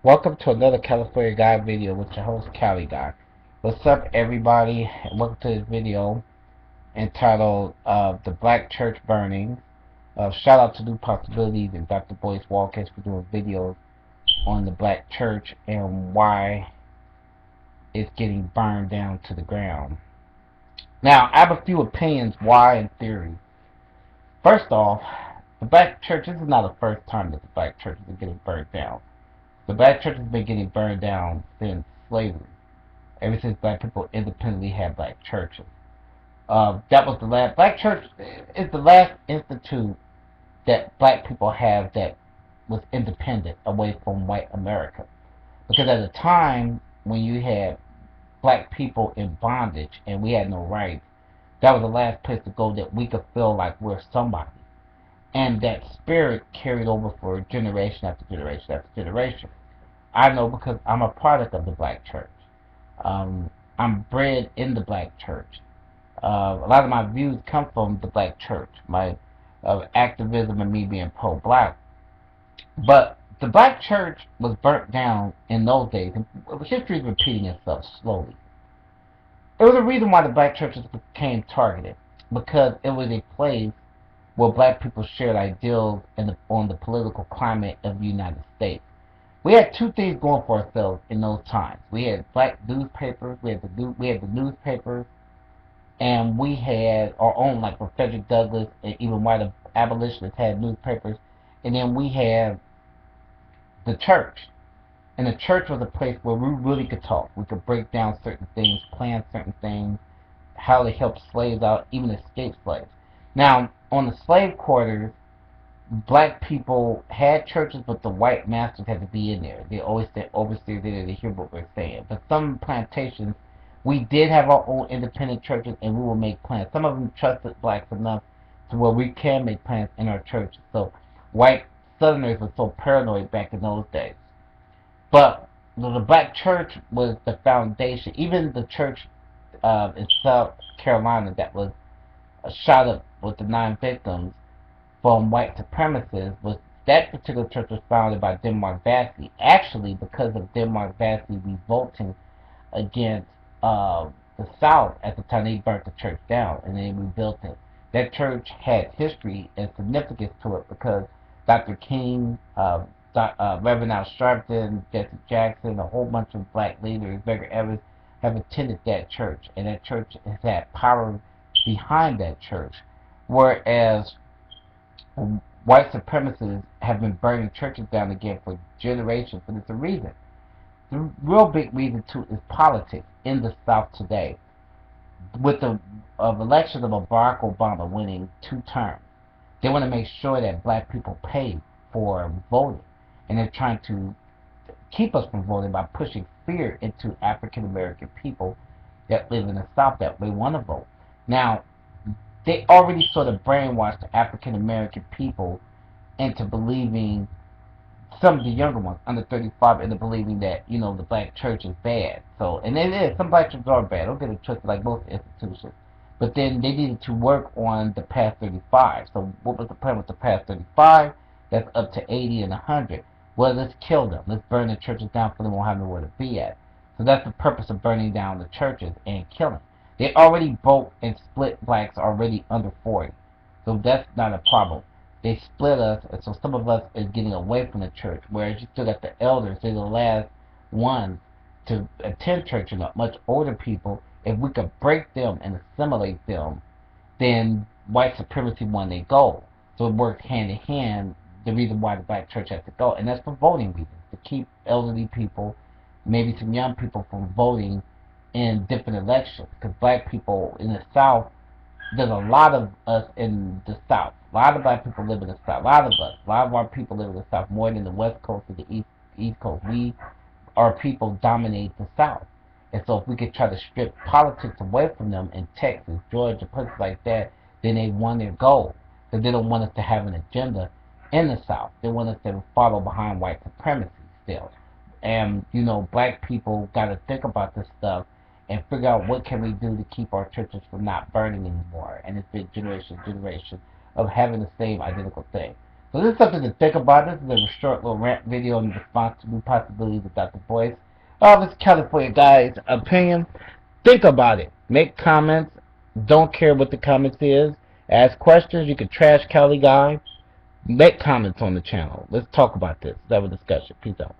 Welcome to another California Guy video with your host Cali Guy. What's up everybody, and welcome to this video entitled The Black Church Burning. Shout out to New Possibilities and Dr. Boyce Walkers for doing videos on the Black Church and why it's getting burned down to the ground. Now, I have a few opinions why and theories. First off, the Black Church, this is not the first time that the Black Church is getting burned down. The Black Church has been getting burned down since slavery. Ever since black people independently had black churches. That was the last. Black church is the last institute that black people have that was independent away from white America. Because at the time when you had black people in bondage and we had no rights, that was the last place to go that we could feel like we're somebody. And that spirit carried over for generation after generation after generation. I know because I'm a product of the black church. I'm bred in the black church. A lot of my views come from the black church, my activism and me being pro-black. But the black church was burnt down in those days. And history is repeating itself slowly. There was a reason why the black churches became targeted, because it was a place where black people shared ideals on the political climate of the United States. We had two things going for ourselves in those times. We had black newspapers. We had the newspapers, and we had our own, like for Frederick Douglass and even white abolitionists had newspapers, and then we had the church. And the church was a place where we really could talk. We could break down certain things, plan certain things, how they helped slaves out, even escape slaves. Now, on the slave quarters, black people had churches, but the white masters had to be in there. They always said overseers in there to hear what we're saying. But some plantations, we did have our own independent churches, and we will make plans. Some of them trusted blacks enough to where we can make plans in our churches. So white Southerners were so paranoid back in those days. But the black church was the foundation. Even the church in South Carolina that was shot up with the 9 victims from white supremacists, was that particular church was founded by Denmark Vesey. Actually, because of Denmark Vesey revolting against the South at the time, they burnt the church down and they rebuilt it. That church had history and significance to it because Dr. King, Reverend Al Sharpton, Jesse Jackson, a whole bunch of black leaders, Medgar Evers, have attended that church, and that church has had power behind that church. Whereas white supremacists have been burning churches down again for generations, but it's a reason. The real big reason too is politics in the South today. With the election of Barack Obama winning 2 terms, they want to make sure that black people pay for voting, and they're trying to keep us from voting by pushing fear into African American people that live in the South that may want to vote. Now, they already sort of brainwashed the African American people into believing, some of the younger ones under 35, into believing that the black church is bad. So, and it is, some black churches are bad. Don't get it twisted, like most institutions. But then they needed to work on the past 35. So what was the plan with the past 35? That's up to 80 and 100. Well, let's kill them. Let's burn the churches down so they won't have nowhere to be at. So that's the purpose of burning down the churches and killing. They already broke and split blacks already under 40. So that's not a problem. They split us, and so some of us is getting away from the church, whereas you still got the elders. They're the last ones to attend church, and much older people. If we could break them and assimilate them, then white supremacy won their goal. So it worked hand in hand. The reason why the black church has to go, and that's for voting reasons, to keep elderly people, maybe some young people, from voting in different elections. Because black people in the South, there's a lot of us in the South. A lot of black people live in the South. A lot of us. A lot of our people live in the South more than the West Coast or the East Coast. Our people dominate the South. And so if we could try to strip politics away from them in Texas, Georgia, places like that, then they won their goal. Because they don't want us to have an agenda in the South. They want us to follow behind white supremacy still. And, black people got to think about this stuff and figure out what can we do to keep our churches from not burning anymore. And it's been generation of having the same identical thing. So this is something to think about. This is a short little rant video in response to New Possibilities of Dr. Boyce. This is California Guy's opinion. Think about it. Make comments. Don't care what the comments is. Ask questions. You can trash Cali Guy. Make comments on the channel. Let's talk about this. Let's have a discussion. Peace out.